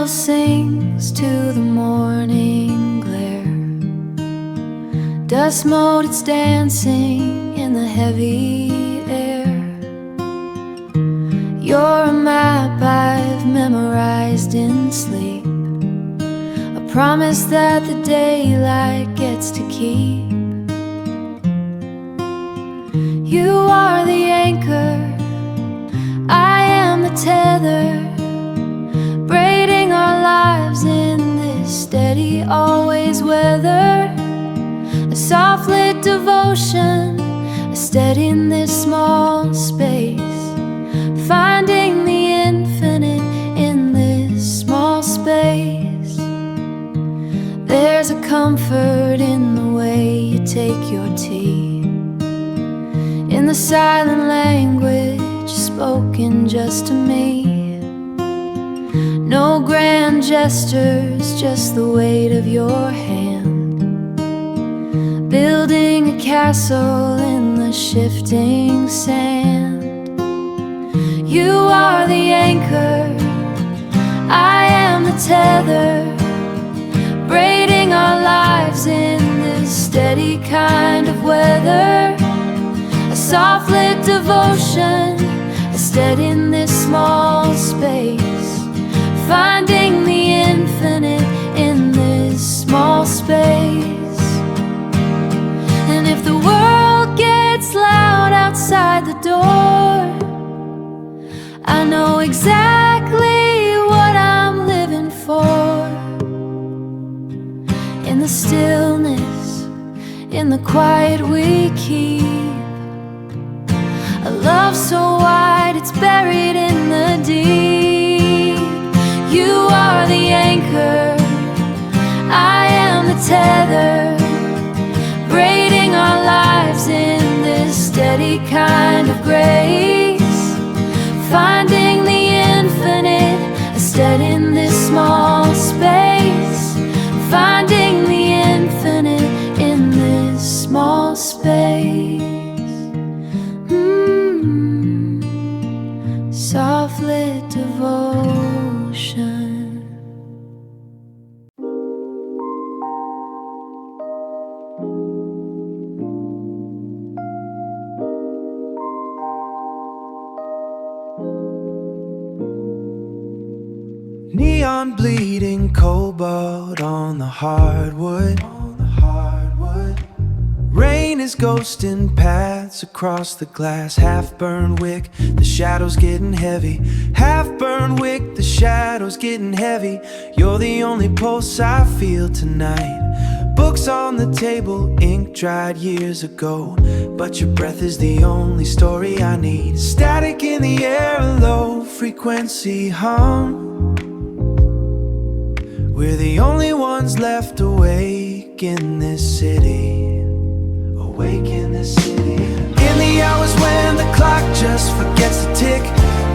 candle sings to the morning glare. Dust mote, it's dancing in the heavy air. You're a map I've memorized in sleep, a promise that the daylight gets to keep. You are the anchor, I am the tether, braiding our lives in this steady always weather. A soft lit devotion, a steady in this small space, finding the infinite in this small space. There's a comfort in the way you take your tea, in the silent language spoken just to me. No grand gestures, just the weight of your hand, building a castle in the shifting sand. You are the anchor, I am the tether, braiding our lives in this steady kind of weather. A soft lit devotion, a steady in this small space, finding the infinite in this small space. And if the world gets loud outside the door, I know exactly what I'm living for. In the stillness, in the quiet we keep, a love so wide it's buried in the deep. You are the anchor, I am the tether, braiding our lives in this steady kind of grace, finding the infinite, a steady in this small space, finding the infinite in this small space. Soft lit devotion. Neon bleeding cobalt on the hardwood. Rain is ghosting paths across the glass. Half-burned wick, the shadows getting heavy. Half-burned wick, the shadows getting heavy. You're the only pulse I feel tonight. Books on the table, ink dried years ago, but your breath is the only story I need. Static in the air, a low frequency hum. We're the only ones left awake in this city. Awake in this city. In the hours when the clock just forgets to tick,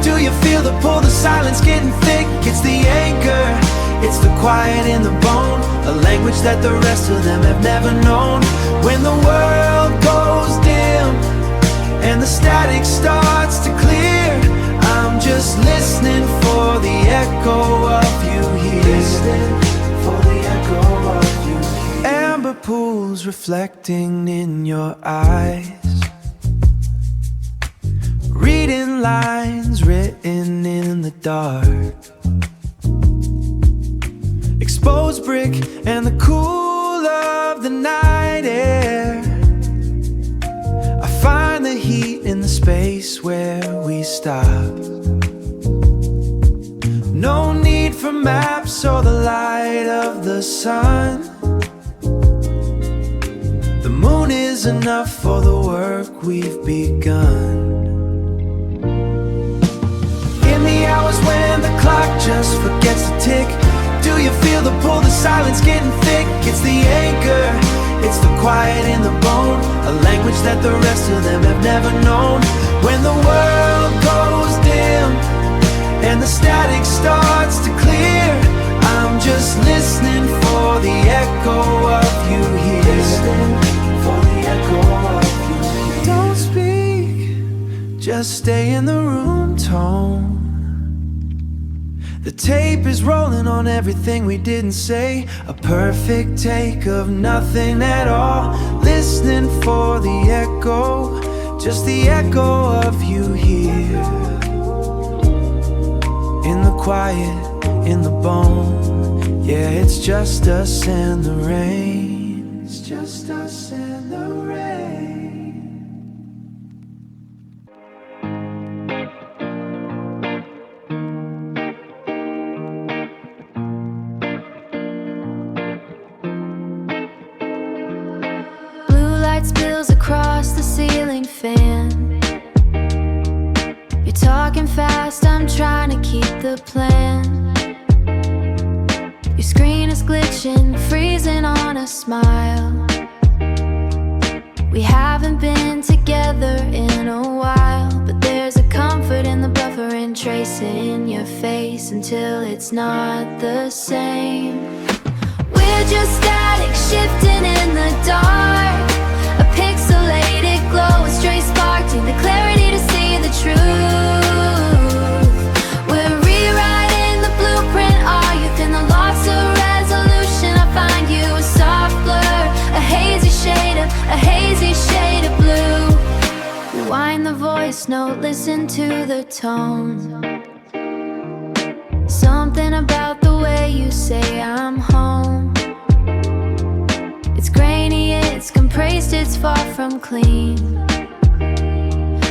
do you feel the pull, the silence getting thick? It's the anchor, it's the quiet in the bone, a language that the rest of them have never known. When the world goes dim and the static starts to clear, I'm just listening for the echo of you here. Listening for the echo of you here. Amber pools reflecting in your eyes, reading lines written in the dark. Exposed brick and the cool of the night air, I find the heat in the space where we stop. No need for maps or the light of the sun. The moon is enough for the work we've begun. In the hours when the clock just forgets to tick, do you feel the pull, the silence getting thick? It's the anchor, it's the quiet in the bone, a language that the rest of them have never known. When the world goes dim and the static starts to clear, I'm just listening for the echo of you here. Listening for the echo of you here. Don't speak, just stay in the room tone. The tape is rolling on everything we didn't say. A perfect take of nothing at all. Listening for the echo, just the echo of you here. In the quiet, in the bone. Yeah, it's just us and the rain. It's just us and the rain. Blue light spills across the ceiling fan. You're talking fast, I'm trying to keep the plan. Your screen is glitching, freezing on a smile. We haven't been together in a while, but there's a comfort in the buffering, tracing your face until it's not the same. We're just static, shifting in the dark. A pixelated glow, a stray spark to the clarity to see the truth. We're rewriting the blueprint, our youth in the loss of resolution. I find you a soft blur, a hazy shade of blue. Rewind the voice note, listen to the tone. Something about the way you say I'm home. It's grainy, it's compressed, it's far from clean.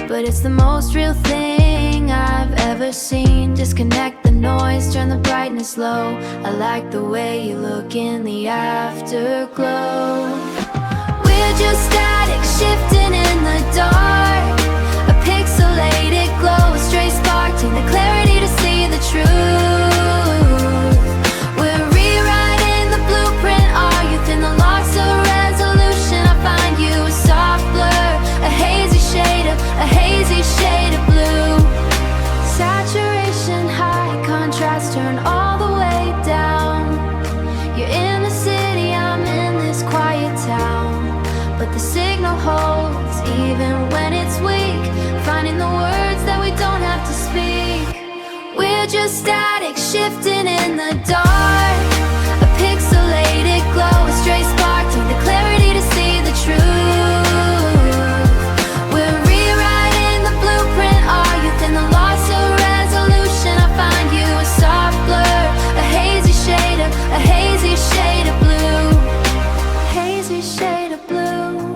But it's the most real thing I've ever seen. Disconnect the noise, turn the brightness low. I like the way you look in the afterglow. We're just static, shifting in the dark. A pixelated glow, a stray spark to the clarity to see the truth. We're rewriting the blueprint, our youth in the loss of resolution. I find you a soft blur, a hazy shade of blue. Saturation high, contrast turn all the way down. You're in the city, I'm in this quiet town. But the signal holds even when it's weak, finding the words that we don't have to speak. We're just static, shifting in the dark. A pixelated glow, a stray spark to the clarity to see the truth. We're rewriting the blueprint, our youth in the loss of resolution. I find you a soft blur, a hazy shade of blue. Hazy shade of blue.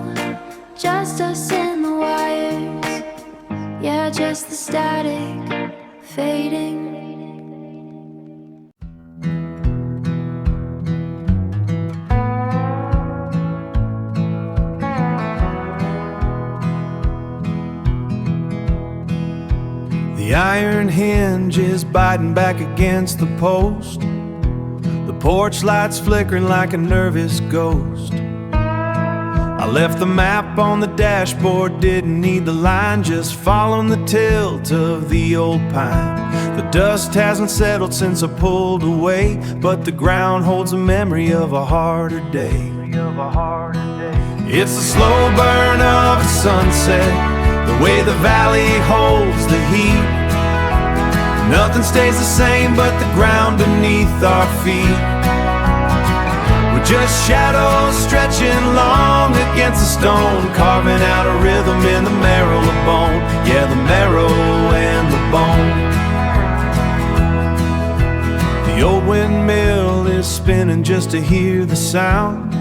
Just us in the wires. Yeah, just the static fading. The iron hinge is biting back against the post. The porch lights flickering like a nervous ghost. I left the map on the dashboard, didn't need the line, just following the tilt of the old pine. The dust hasn't settled since I pulled away, but the ground holds a memory of a harder day. It's the slow burn of a sunset, the way the valley holds the heat. Nothing stays the same but the ground beneath our feet. We're just shadows stretching long against the stone, carving out a rhythm in the marrow of bone. Yeah, the marrow and the bone. The old windmill is spinning just to hear the sound.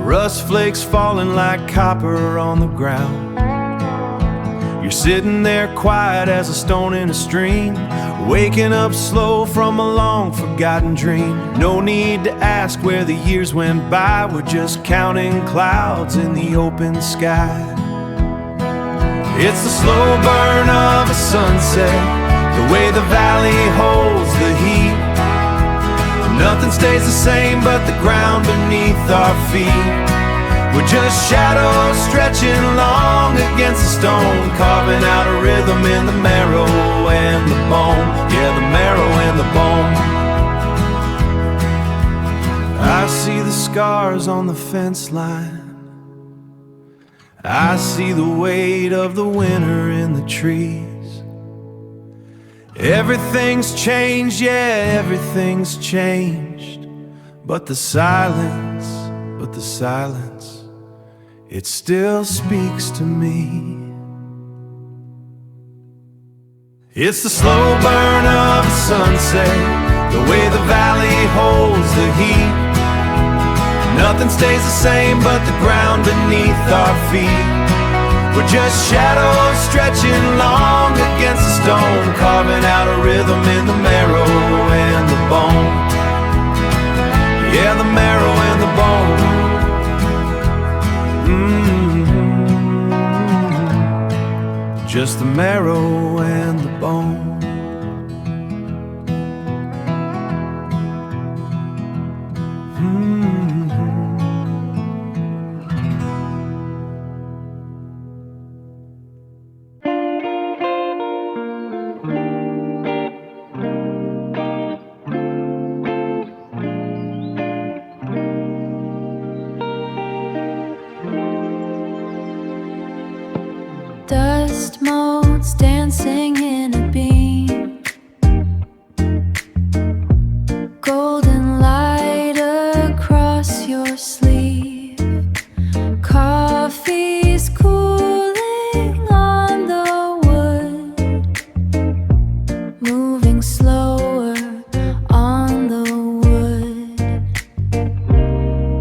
Rust flakes falling like copper on the ground. You're sitting there quiet as a stone in a stream, waking up slow from a long forgotten dream. No need to ask where the years went by, we're just counting clouds in the open sky. It's the slow burn of a sunset, the way the valley holds the heat. Nothing stays the same but the ground beneath our feet. We're just shadows stretching long against the stone, carving out a rhythm in the marrow and the bone. Yeah, the marrow and the bone. I see the scars on the fence line. I see the weight of the winter in the trees. Everything's changed, yeah, everything's changed. But the silence, it still speaks to me. It's the slow burn of the sunset, the way the valley holds the heat. Nothing stays the same but the ground beneath our feet. We're just shadows stretching long against the stone, carving out a rhythm in the marrow and the bone. Yeah, the marrow and the bone. Just the marrow and the bone. Dust motes dancing in a beam, golden light across your sleeve. Coffee's cooling on the wood, moving slower on the wood,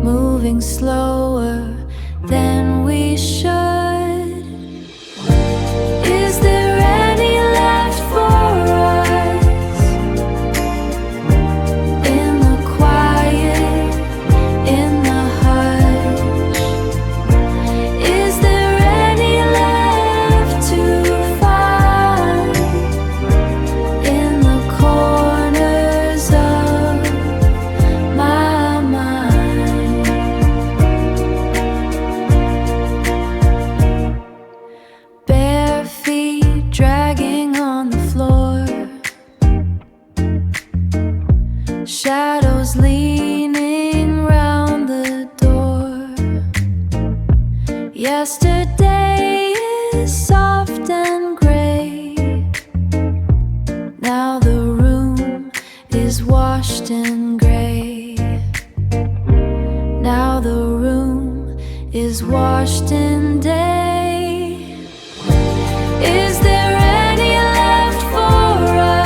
moving slower than we should. Shadows leaning round the door. Yesterday is soft and gray. Now the room is washed in gray. Now the room is washed in day. Is there any left for us?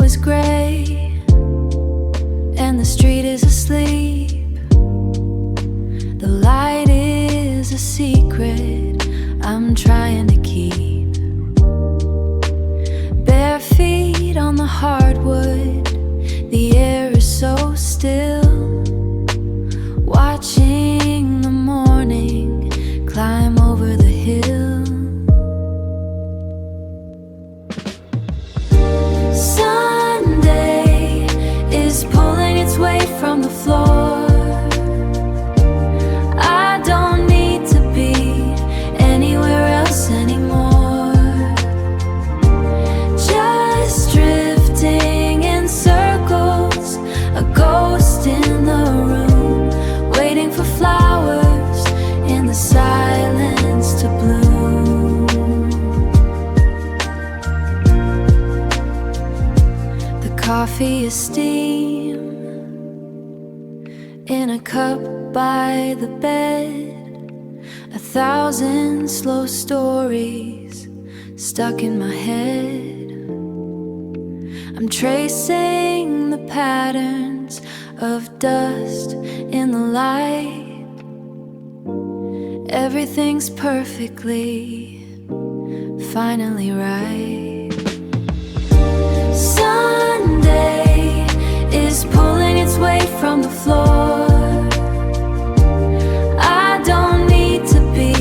Is gray and the street is asleep. The light is a secret I'm trying to keep. Bare feet on the hardwood, the air is so still. Watching the morning climb over the hill. Pulling its weight from the floor. I don't need to be anywhere else anymore. Just drifting in circles, a ghost in the room, waiting for flowers in the silence to bloom. The coffee is steamed in a cup by the bed. 1,000 slow stories stuck in my head. I'm tracing the patterns of dust in the light, Everything's perfectly, finally right. Sunday is pulling its weight from the floor. I don't need to be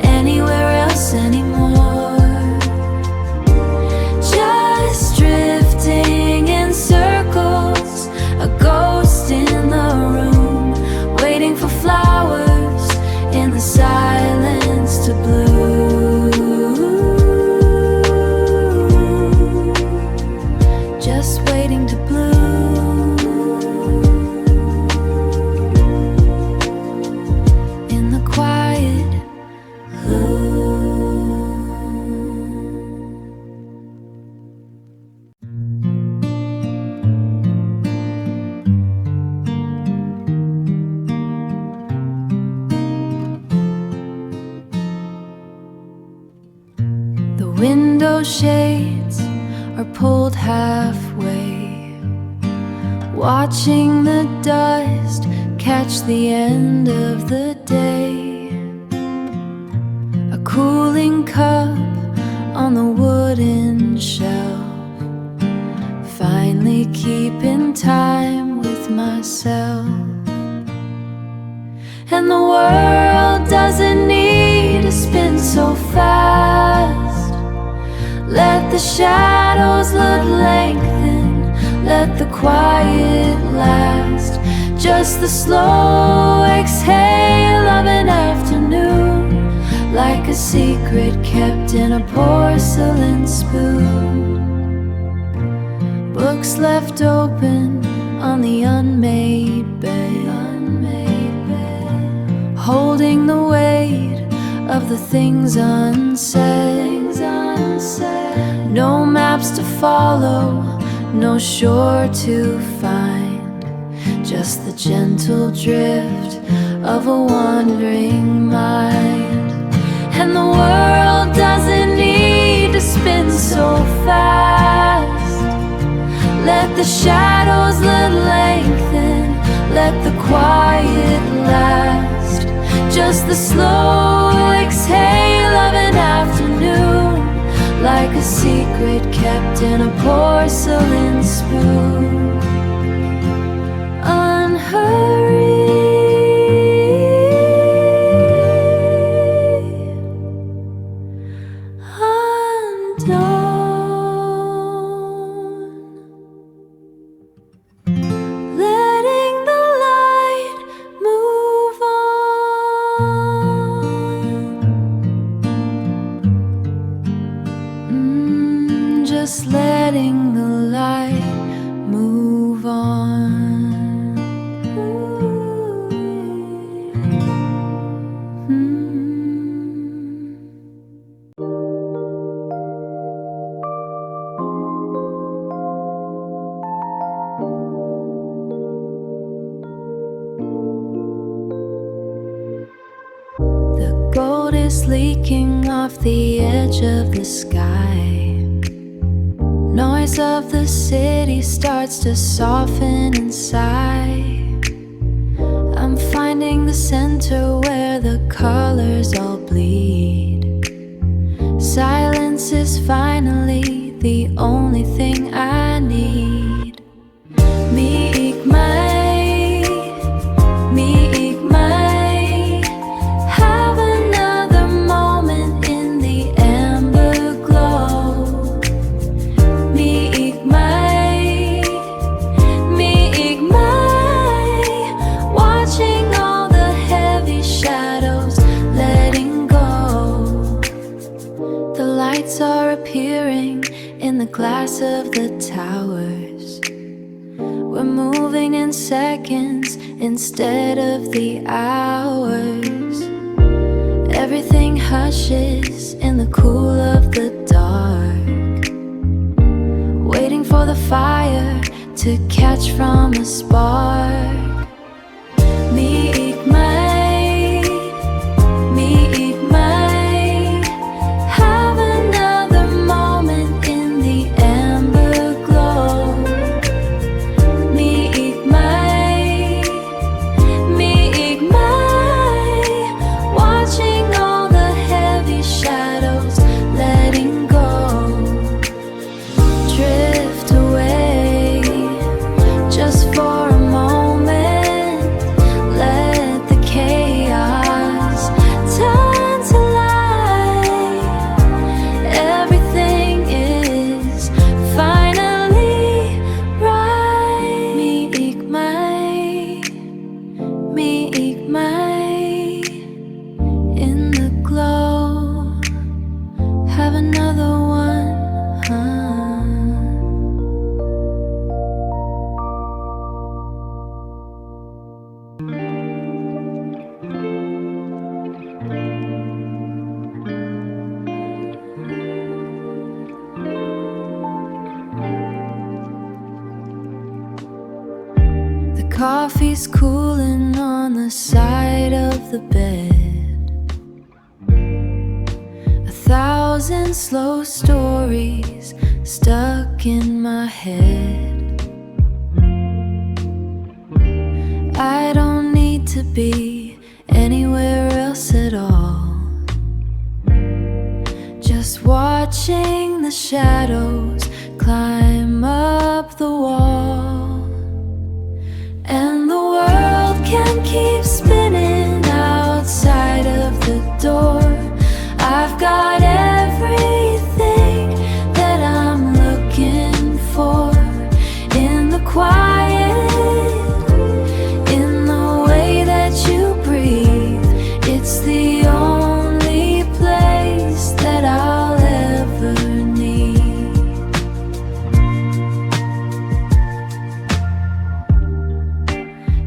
anywhere else anymore. Just drifting in circles, a ghost in the room, waiting for flowers in the silence to bloom. Just waiting to bloom in the quiet gloom. The window shades are pulled halfway, watching the dust catch the end of the day. A cooling cup on the wooden shelf, finally keeping time with myself. And the world doesn't need to spin so fast. Let the shadows lengthen, let the quiet last. Just the slow exhale of an afternoon, like a secret kept in a porcelain spoon. Books left open on the unmade bed, holding the weight of the things unsaid. No maps to follow, no shore to find, just the gentle drift of a wandering mind. And the world doesn't need to spin so fast. Let the shadows lengthen, let the quiet last. Just the slow exhale of an afternoon, like a secret kept in a porcelain spoon. Unhurried, undone, letting the light move on. Just letting the light move on. The gold is leaking off the edge of the sky. Noise of the city starts to soften inside. I'm finding the center where the colors all bleed. Silence is finally the only thing I need. Me ik mai, have another moment in the amber glow. Me ik mai, watching all the heavy shadows letting go. The lights are appearing in the glass of the towers. We're moving in seconds instead of the hours. Everything hushes in the cool of the dark, waiting for the fire to catch from a spark. Me ik mai, have another moment in the amber glow. Me ik mai, watch coffee's cooling on the side of the bed. 1,000 slow stories stuck in my head. I don't need to be anywhere else at all. Just watching the shadows climb up the wall. And the world can keep spinning outside of the door. I've got everything that I'm looking for in the quiet, in the way that you breathe. It's the only place that I'll ever need.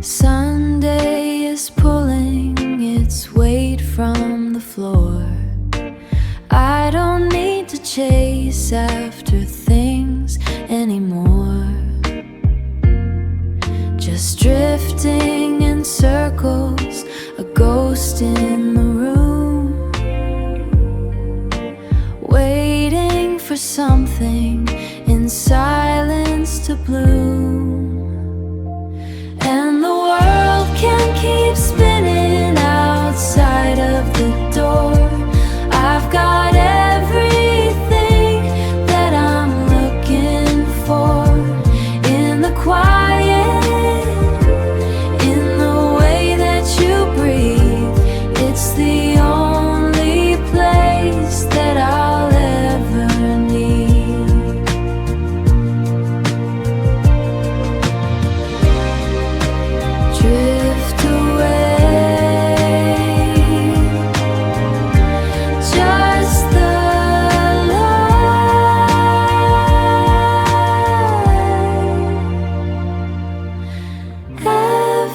Sunday is pulling its weight from the floor. I don't need to chase after things anymore. Just drifting in circles, a ghost in the room, waiting for something in silence to bloom. And the world can keep spinning outside of the door. I've got everything that I'm looking for in the quiet, in the way that you breathe. It's the only place that I'll ever need. Drift away, just the light.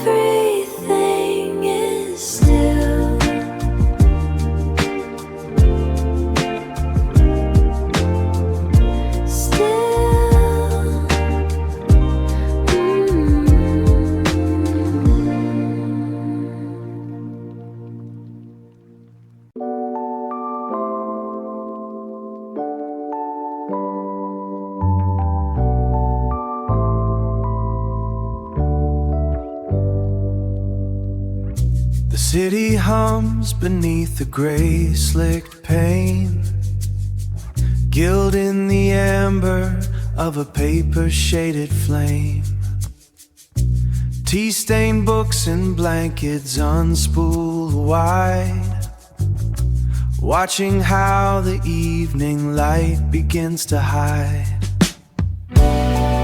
Everything is still. The city hums beneath the gray slicked pane, gilding the amber of a paper shaded flame. Tea-stained books and blankets unspooled wide, watching how the evening light begins to hide.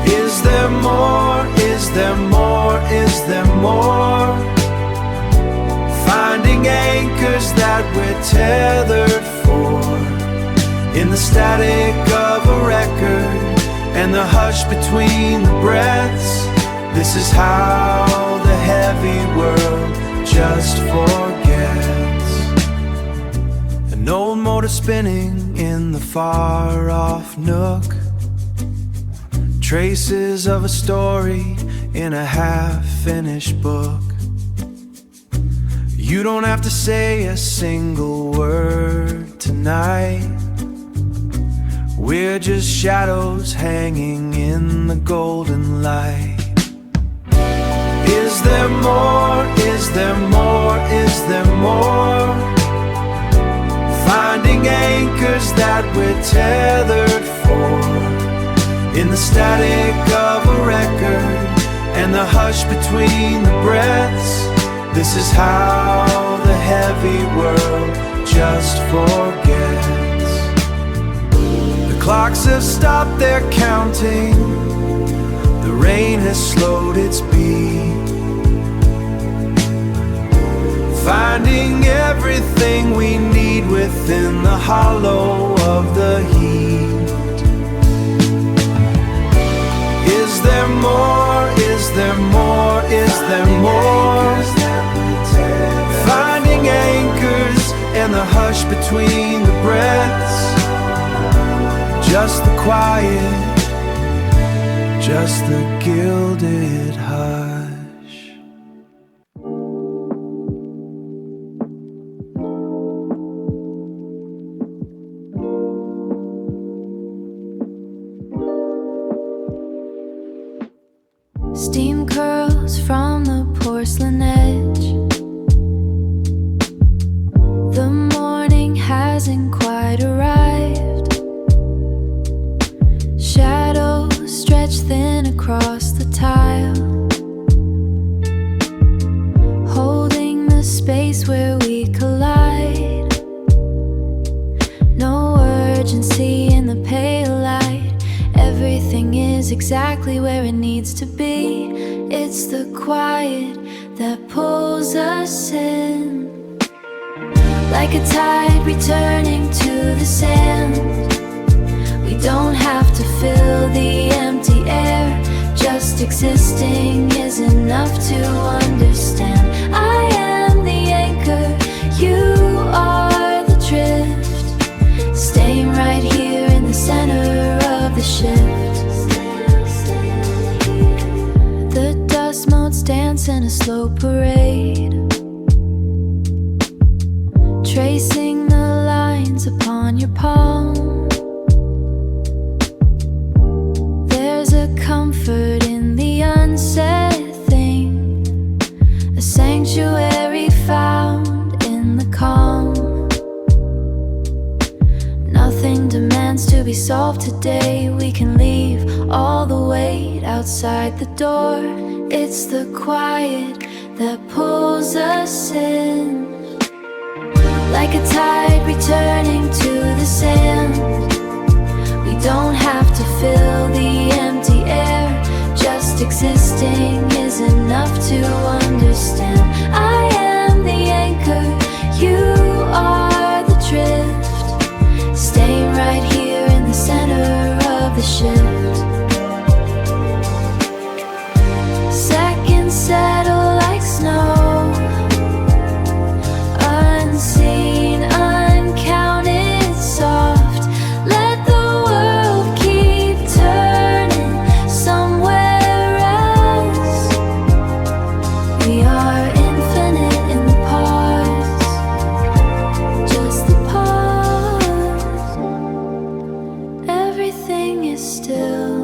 Is there more? Is there more? Is there more? Finding anchors that we're tethered for, in the static of a record and the hush between the breaths. This is how the heavy world just forgets. An old motor spinning in the far-off nook, traces of a story in a half-finished book. You don't have to say a single word tonight. We're just shadows hanging in the golden light. Is there more? Is there more? Is there more? Finding anchors that we're tethered for, in the static of a record and the hush between the breaths. This is how the heavy world just forgets. The clocks have stopped their counting, the rain has slowed its beat, finding everything we need within the hollow of the heat. Is there more? Is there more? Is there more? Finding anchors and the hush between the breaths. Just the quiet, just the gilded hush. Steam curls from the porcelain edge. The morning hasn't quite arrived. Shadows stretch thin across the tile, holding the space where we collide. No urgency in the pale light. Everything is exactly where it needs to be. It's the quiet that pulls us in, like a tide returning to the sand. We don't have to fill the empty air. Just existing is enough to understand. I am the anchor, you are the drift, staying right here in the center of the shift. The dust motes dance in a slow parade, tracing the lines upon your palm. There's a comfort in the unsaid thing, a sanctuary found in the calm. Nothing demands to be solved today. We can leave all the weight outside the door. It's the quiet that pulls us in, like a tide returning to the sand. We don't have to fill the empty air. Just existing is enough to understand. I am the anchor, you are the drift, staying right here in the center of the shift. Seconds settle like snow, unseen, uncounted, soft. Let the world keep turning somewhere else. We are infinite in the pause, just the pause. Everything is still.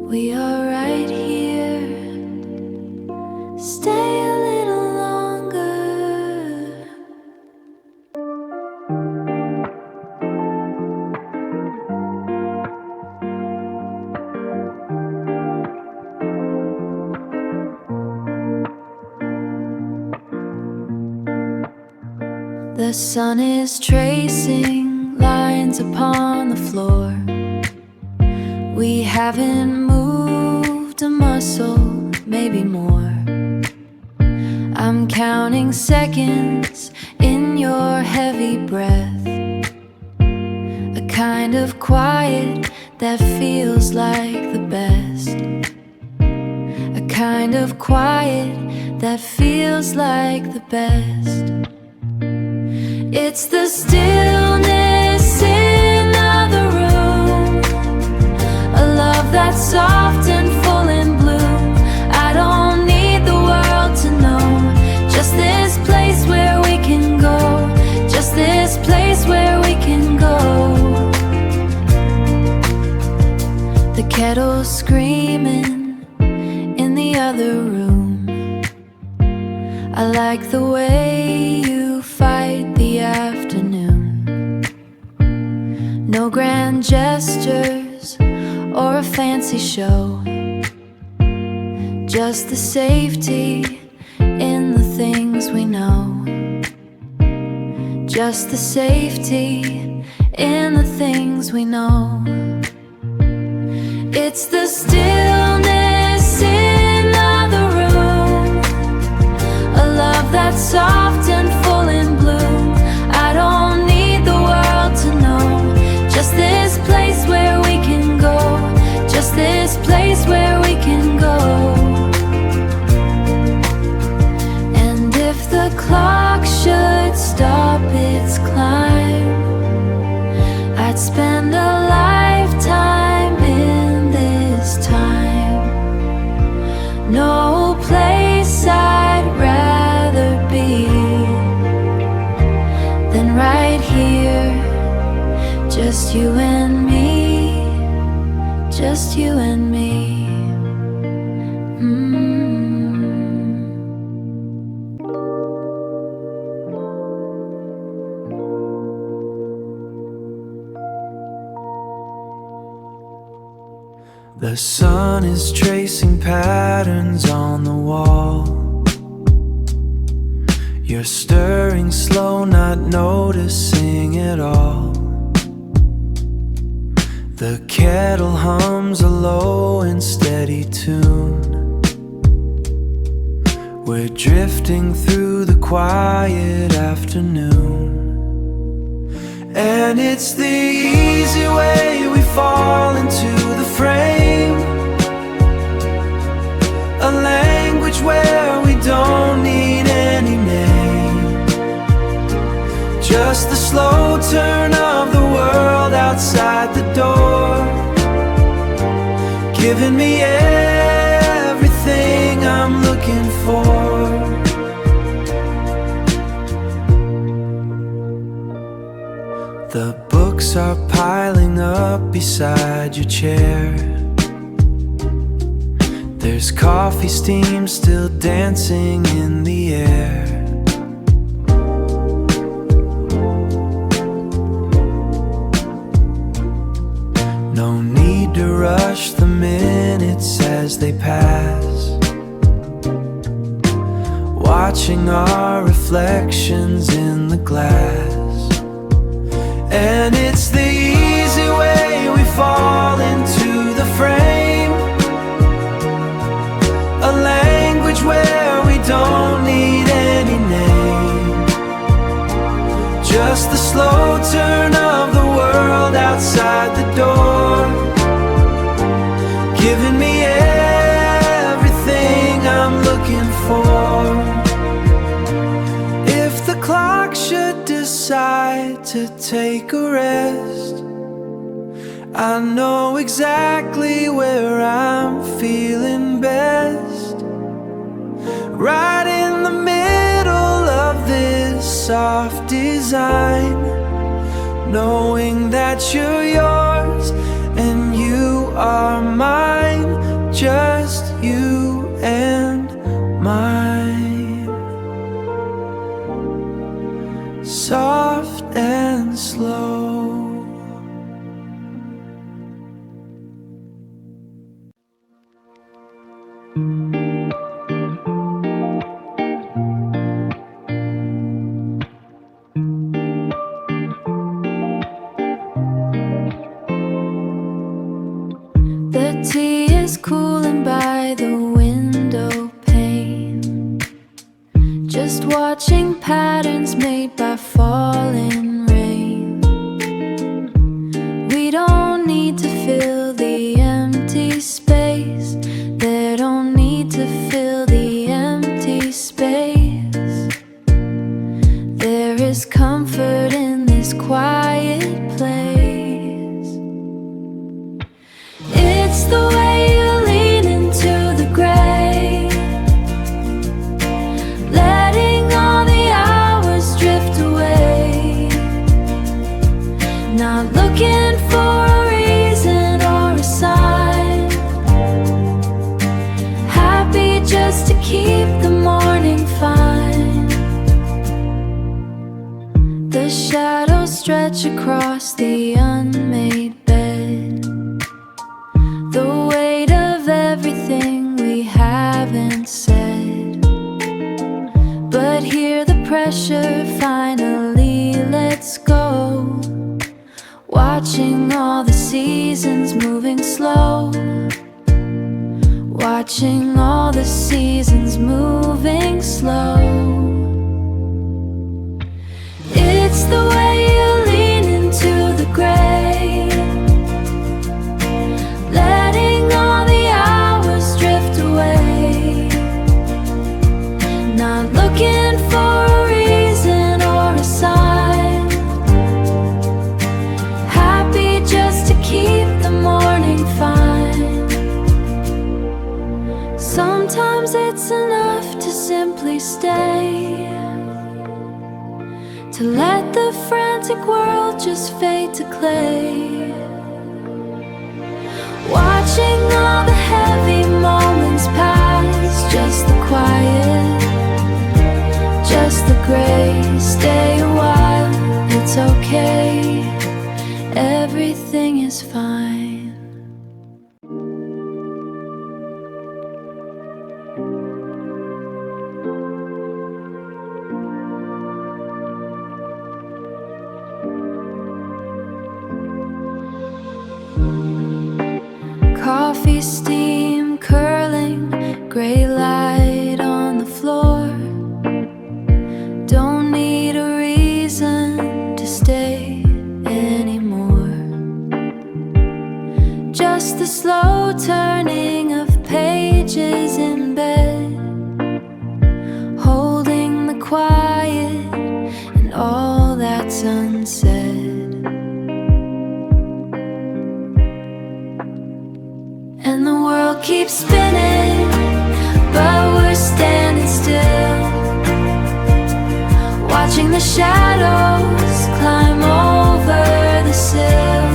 We are right here. Stay a little longer. The sun is tracing lines upon the floor. We haven't moved a muscle, maybe more. I'm counting seconds in your heavy breath, a kind of quiet that feels like the best, a kind of quiet that feels like the best. It's the stillness in the room, a love that's soft and full in bloom. I don't need the world to know, just this place where we can go, just this place where we can go. The kettle's screaming in the other room. I like the way you fight the afternoon. No grand gestures or a fancy show, just the safety in the things we know, just the safety in the things we know. It's the stillness in the room, a love that's soft and full in bloom. I don't need the world to know, just this place where we can go, just this place where we can go. And if the clock should stop its climb, I'd spend a lifetime in this time. No place I'd rather be than right here, just you and me, just you and me. The sun is tracing patterns on the wall. You're stirring slow, not noticing at all. The kettle hums a low and steady tune. We're drifting through the quiet afternoon. And it's the easy way we fall into the frame. A language where we don't need any name. Just the slow turn of the world outside the door, giving me everything I'm looking for. The books are piling up beside your chair. There's coffee steam still dancing in the air. No need to rush the minutes as they pass, watching our reflections in the glass. And it's the easy way we fall into the frame. A language where we don't need any name. Just the slow turn of the world outside the door, giving me everything I'm looking for. If the clock should decide to take a rest, I know exactly where I'm feeling best. Right in the middle of this soft design, knowing that you're yours and you are mine, just you and mine. Soft and slow. The tea is cooling by the window pane, just watching patterns made by falling rain. We don't need to fill the empty space. They don't need to fill the empty space. There is comfort in this quiet place. It's the way you lean into the gray, letting all the hours drift away, not looking for a reason or a sign, happy just to keep the morning fine. The shadows stretch across the unmade bed, the weight of everything we haven't said. But here the pressure finally lets go, watching all the seasons moving slow, watching all the seasons moving slow. It's the way you lean into the gray, letting all the hours drift away, not looking for a reason or a sign, happy just to keep the morning fine. Sometimes it's enough to simply stay, to let the frantic world just fade to clay, watching all the heavy moments pass, just the quiet, just the gray. Stay a while, it's okay, everything is fine. Coffee steam curling, gray light on the floor. Don't need a reason to stay anymore. Just the slow turning of pages in bed, holding the quiet and all that's unsaid. And the world keeps spinning, but we're standing still, watching the shadows climb over the sill.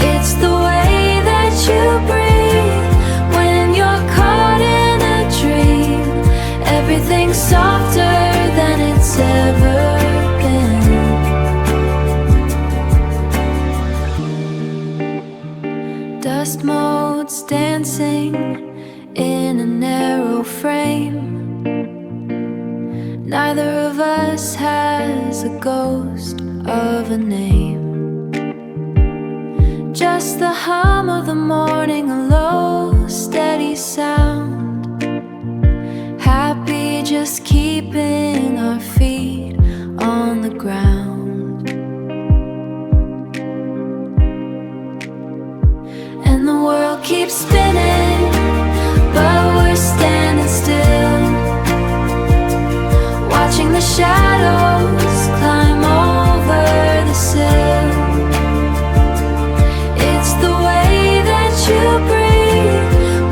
It's the way that you breathe when you're caught in a dream. Everything's softer than it's ever been. Dust motes dancing in a narrow frame. Neither of us has a ghost of a name. Just the hum of the morning, a low, steady sound. Happy just keeping our feet on the ground. And the world keeps spinning, but we're standing still, watching the shadows climb over the sill. It's the way that you breathe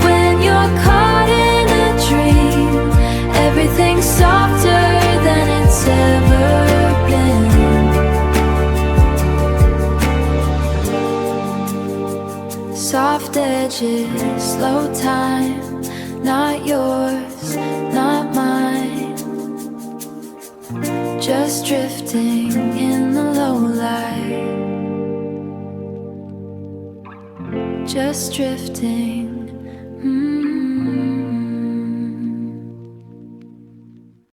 when you're caught in a dream. Everything's softer than it's ever been. Soft edges, slow time, not yours, not mine. Just drifting in the low light. Just drifting.